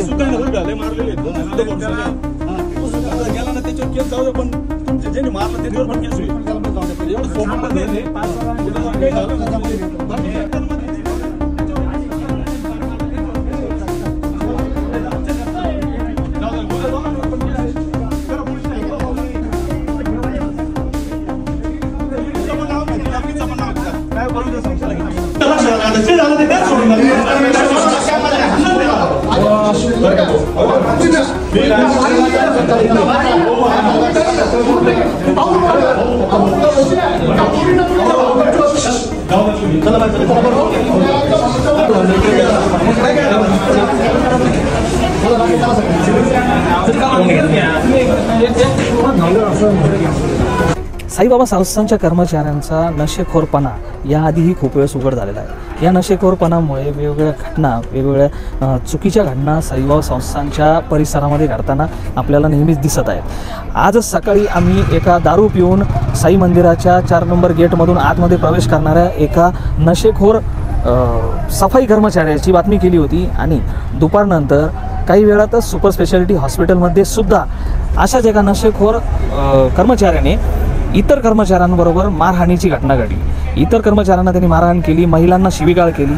गेला ना त्याच्यावर केस जाऊ दे, पण तुमचे ज्यांनी मारलं त्याच्यावर पण केस होईल. एवढं सोपं नाही. साईबाबा संस्थांच्या कर्मचाऱ्यांचा नशेखोरपणा याआधीही खूप वेळेस उघड झालेला आहे. या नशेखोरपणामुळे वेगवेगळ्या घटना, वेगवेगळ्या चुकीच्या घटना साईबाबा संस्थांच्या परिसरामध्ये घडताना आपल्याला नेहमीच दिसत आहेत. आजच सकाळी आम्ही एका दारू पिऊन साई मंदिराच्या 4 नंबर गेटमधून आतमध्ये प्रवेश करणाऱ्या एका नशेखोर सफाई कर्मचाऱ्याची बातमी केली होती आणि दुपारनंतर काही वेळातच सुपर स्पेशालिटी हॉस्पिटलमध्ये सुद्धा अशाच एका नशेखोर कर्मचाऱ्याने इतर कर्मचाऱ्यांबरोबर मारहाणीची घटना घडली. इतर कर्मचाऱ्यांना त्यांनी मारहाण केली, महिलांना शिवीगाळ केली.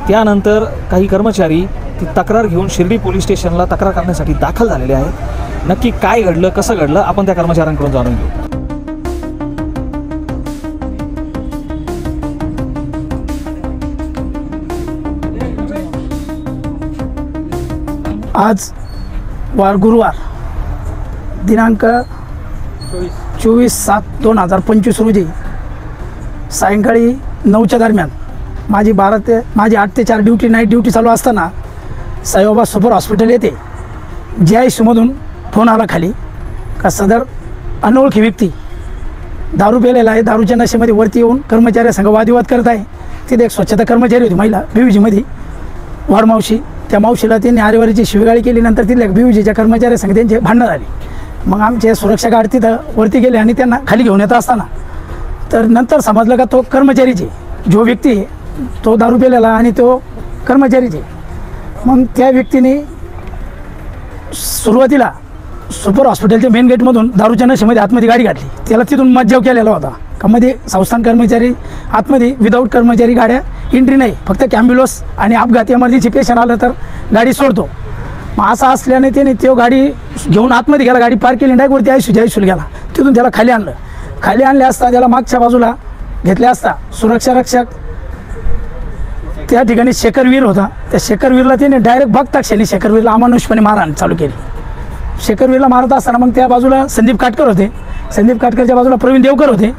त्यानंतर काही कर्मचारी ती तक्रार घेऊन शिर्डी पोलीस स्टेशनला तक्रार करण्यासाठी दाखल झालेले आहेत. नक्की काय घडलं, कसं घडलं, आपण त्या कर्मचाऱ्यांकडून जाणून घेऊ. आज वार गुरुवार दिनांक 24/7/2025 रोजी सायंकाळी 9च्या दरम्यान माझी 8 ते 4 ड्युटी, नाईट ड्युटी चालू असताना साईबाबा सुपर हॉस्पिटल येथे GISमधून फोन आला खाली का सदर अनोळखी व्यक्ती दारू पेलेला आहे, दारूच्या नशेमध्ये वरती येऊन कर्मचाऱ्यासंग वादविवाद करत आहे. तिथे एक स्वच्छता कर्मचारी होती महिला, BVGमध्ये वाडमावशी. त्या मावशीला त्यांनी आरेवारीची शिवीगाळी केली. नंतर तिथल्या BVGच्या कर्मचाऱ्यासंग त्यांचे भांडणं झाली. मग आमचे सुरक्षा गार्ड तिथं वरती गेले आणि त्यांना खाली घेऊन येत असताना तर नंतर समजलं का तो कर्मचारीचे, जो व्यक्ती आहे तो दारू पेलेला आणि तो कर्मचारीचे. मग त्या व्यक्तीने सुरुवातीला सुपर हॉस्पिटलच्या मेन गेटमधून दारूच्या नशेमध्ये आतमध्ये गाडी घातली. त्याला तिथून मज्जाव केलेला होता का मध्ये संस्थान कर्मचारी आतमध्ये विदाऊट कर्मचारी गाड्या एंट्री नाही, फक्त ॲम्ब्युलन्स आणि अपघात एमर्जन्सी पेशंट आलं तर गाडी सोडतो. मग असं असल्याने त्याने तो गाडी घेऊन आतमध्ये गेला, गाडी पार्क केली, डायरेक्टवरती आयसूला गेला. तिथून त्याला खाली आणलं. खाली आणले असता त्याला मागच्या बाजूला घेतले असता सुरक्षा रक्षक त्या ठिकाणी शेखरवीर होता. त्या शेखरवीरला त्याने डायरेक्ट बघता क्षणी शेखरवीरला अमानुषपणे मारहाण चालू केली. शेखरवीरला मारत असताना मग त्या बाजूला संदीप काटकर होते, संदीप काटकरच्या बाजूला प्रवीण देवकर होते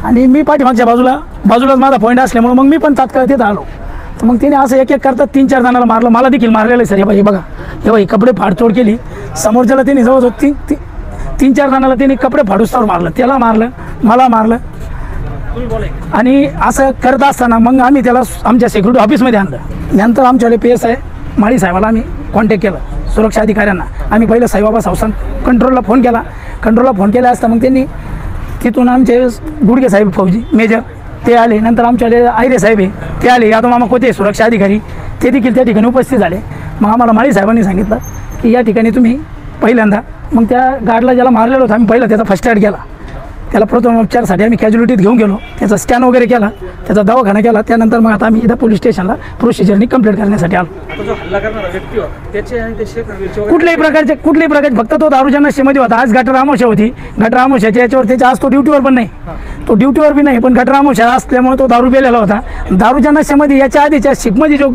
आणि मी पाठीमागच्या बाजूलाच माझा पॉईंट असल्यामुळे मग मी पण तात्काळ तिथं आलो. तर मग त्याने असं एक करता 3-4 जणांना मारलं. मला देखील मारलेलं आहे सर. हे बघा, हे बघा, कपडे फाडतोड केली. समोरच्याला त्यांनी जवळजवळ 3-4 जणांना त्यांनी कपडे फाडूस्तावर मारलं. त्याला मारलं, मला मारलं. आणि असं करत असताना मग आम्ही त्याला आमच्या सिक्युरिटी ऑफिसमध्ये आणलं. नंतर आमच्यावाले PSI माळी साहेबाला आम्ही कॉन्टॅक्ट केलं, सुरक्षा अधिकाऱ्यांना. आम्ही पहिलं साईबाबा संस्थान कंट्रोलला फोन केला. कंट्रोलला फोन केला असता मग त्यांनी तिथून आमचे गुडगे साहेब फौजी मेजर ते आले. नंतर आमच्याकडे आयरे साहेब आहे ते आले. यादव मामा कोते सुरक्षा अधिकारी ते देखील त्या ठिकाणी उपस्थित झाले. मग आम्हाला माळी साहेबांनी सांगितलं की या ठिकाणी तुम्ही पहिल्यांदा मग त्या गार्डला ज्याला मारलेलं होतं आम्ही पहिला त्याचा फर्स्ट एड केला. त्याला प्रथमोपचारासाठी आम्ही कॅज्युलिटीत घेऊन गेलो. त्याचा स्कॅन वगैरे केला, त्याचा दवाखाना केला. त्यानंतर मग आता आम्ही इथं पोलीस स्टेशनला प्रोसिजरनी कंप्लीट करण्यासाठी आलो. कुठल्याही प्रकारचे फक्त तो दारूच्या नशेमध्ये होता. आज गटर अमावस्या होती. गटर अमावस्याच्या याच्यावर त्याच्या आज तो ड्युटीवर पण नाही, तो ड्युटीवर बी नाही, पण गटर अमावस्या असल्यामुळे तो दारू पेलेला होता. दारूच्या नशेमध्ये याच्या आधीच्या शिपमध्ये जो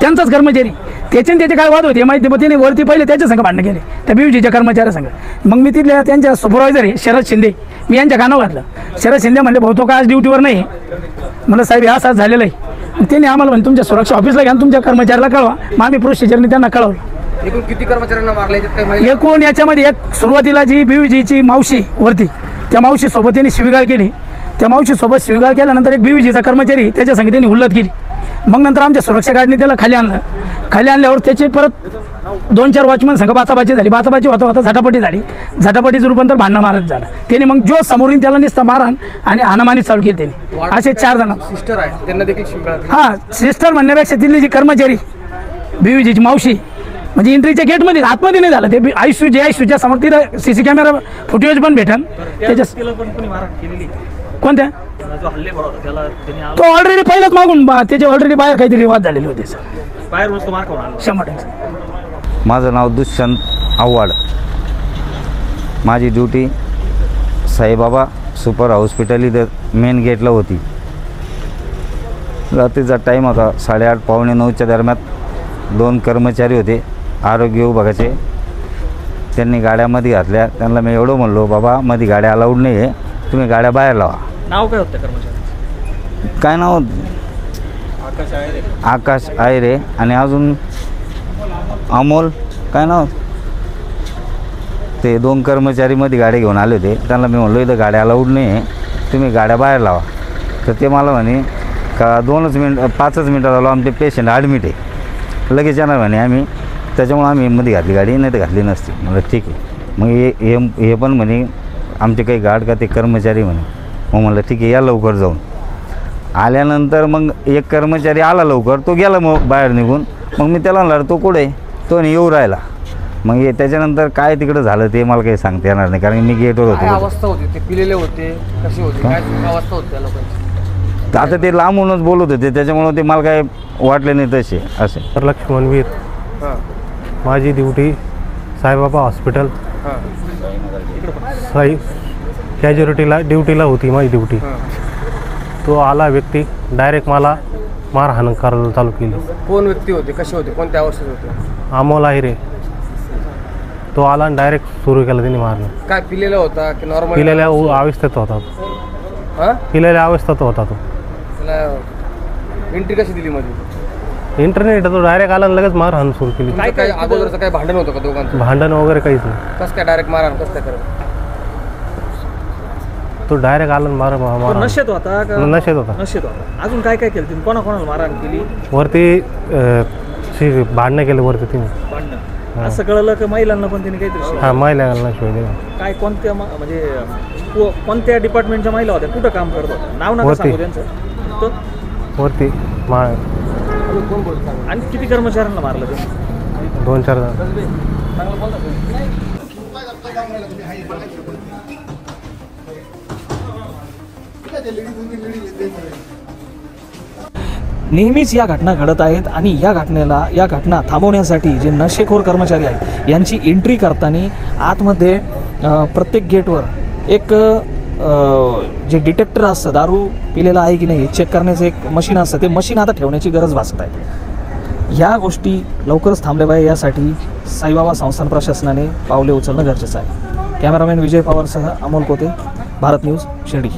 त्यांचाच कर्मचारी त्याचे काय वाद होते माहिती, त्याने वरती पहिले त्याच्या संघ भांडणं केले त्या BVGच्या कर्मचाऱ्यासंघ. मग मी तिथल्या त्यांच्या सुपरवायझर आहे शरद शिंदे, मी यांच्या कानावर घातलं. शरद शिंदे म्हणले भाऊ तो का आज ड्युटीवर नाही. मला साहेब हा असं झालेलं आहे. त्यांनी आम्हाला म्हणजे तुमच्या सुरक्षा ऑफिसला घ्या, तुमच्या कर्मचाऱ्याला कळवा. मग आम्ही प्रोसिजरने त्यांना कळवलं. एकूण किती कर्मचाऱ्यांना मारले? एकूण याच्यामध्ये एक सुरुवातीला जी BVGची मावशी वरती, त्या मावशीसोबत त्यांनी शिवीगाळ केली. त्या मावशीसोबत शिवीगाळ केल्यानंतर एक BVGचा कर्मचारी त्याच्या संग त्यांनी हुल्लत केली. मग नंतर आमच्या सुरक्षा गार्डने त्याला खाली आणलं. खाली आणल्यावर त्याचे परत 2-4 वॉचमन संघ बाचाबाची झाली. बाचाबाची होता झटापटी झाली. झटापटीचं रूपांतर भांडणं मारत झालं. त्याने मग जो समोरून त्याला नुसतं मारहाण आणि हाणामानी चालू केली त्यांनी. असे 4 जण सिस्टर आहे त्यांना देखील शिवीगाळ. हां, सिस्टर म्हणण्यापेक्षा तिथली जी कर्मचारी BVGची मावशी म्हणजे एंट्रीच्या गेटमध्ये आतमध्ये नाही झालं ते आयसीयूच्या समोर तिथं सीसी कॅमेरा फुटेज पण भेटन त्याच्या कोणत्या तो ऑलरेडी पहिलाच मागून त्याचे ऑलरेडी बाहेर काहीतरी वाद झालेले होते सर बाहेर वस्तू मार्क 100%. माझं नाव दुष्यंत आव्हाड. माझी ड्युटी साईबाबा सुपर हॉस्पिटल इथं मेन गेटला होती. रात्रीचा टाईम होता 8:30 पावणे 9च्या दरम्यान 2 कर्मचारी होते आरोग्य विभागाचे. त्यांनी गाड्यामध्ये घातल्या. त्यांना मी एवढं म्हणलो, बाबा मध्ये गाड्या अलाउड नाही आहे, तुम्ही गाड्या बाहेर लावा. नाव काय होतं कर्मचारी? काय नाव? आकाश आयरे. आणि अजून अमोल काय नाव. ते 2 कर्मचारी मध्ये गाडी घेऊन आले होते. त्यांना मी म्हणलो इथं गाड्या अलाउड नाही आहे, तुम्ही गाड्या बाहेर लावा. तर ते मला म्हणे का 5च मिनिटात आलो, आमचे पेशंट ॲडमिट आहे, लगेच येणार म्हणे आम्ही, त्याच्यामुळे आम्ही मध्ये घातली गाडी, नाही तर घातली नसती. म्हणलं ठीक आहे. मग हे पण म्हणे आमचे काही गार्ड का ते कर्मचारी म्हणे. मग म्हणलं ठीक आहे, या लवकर जाऊन. आल्यानंतर मग एक कर्मचारी आला लवकर, तो गेला मग बाहेर निघून. मग मी त्याला म्हणलं तो कुठे, तो नाही येऊ राहिला. मग त्याच्यानंतर काय तिकडं झालं ते मला काही सांगता येणार नाही, कारण मी गेटवर होतो. अवस्था होती ते पिलेले होते, कशी होती, काय अवस्था होती त्या लोकांची? तर आता ते लांबूनच बोलत होते, त्याच्यामुळे ते मला काय वाटले नाही तसे असे. तर लक्ष्मणवीर, माझी ड्युटी साईबाबा हॉस्पिटल साई कॅज्युलिटीला ड्युटीला होती माझी ड्युटी. तो आला व्यक्ती डायरेक्ट मला मारहाण करायला चालू केली. कोण व्यक्ती होते, कसे होते, कोणत्या अवस्थेत होते? अमोल आहिरे. तो आला आणि डायरेक्ट सुरू केलं त्यांनी मारणं. काय पिलेला होता की नॉर्मल? पिलेल्या अवस्थेत होता. पिलेल्या अवस्थेत होता तो. त्याला एंट्री कशी दिली मध्ये? इंटरनेट तो डायरेक्ट आला आणि लगेच मारहाण सुरू केली. काय अगोदरचं काय भांडण होतं का दोघांचं? भांडण वगैरे काहीच नाही. कसं काय डायरेक्ट मारहाण कसं काय करत? तो डायरेक्ट आला मार नशेत होता का? नशेत होता. नशेत होता. अजून काय काय केलं तिने? कोणाकोणाला मारहाण केली? वरती भांडणं केलं वरती तिने. भांडणं असं कळलं की महिलांना पण तिने काहीतरी हा महिलांना शिवाय दिला. काय कोणत्या म्हणजे कोणत्या डिपार्टमेंटच्या महिला होत्या, कुठं काम करत होत्या? नाव नका सांगू त्यांचं. वरती आणि किती कर्मचाऱ्यांना मारलं ते? 2-4 जण. नेहमीच या घटना घडत आहेत आणि या घटना थांबवण्यासाठी जे नशेखोर कर्मचारी आहेत यांची एंट्री करताना आतमध्ये प्रत्येक गेटवर एक जे डिटेक्टर असतं, दारू पिलेला आहे की नाही चेक करण्याचं एक मशीन असतं, ते मशीन आता ठेवण्याची गरज भासत आहे. या गोष्टी लवकरच थांबल्या पाहिजे, यासाठी साईबाबा संस्थान प्रशासनाने पावले उचलणं गरजेचं आहे. कॅमेरामॅन विजय पवारसह अमोल कोते, भारत न्यूज, शिर्डी.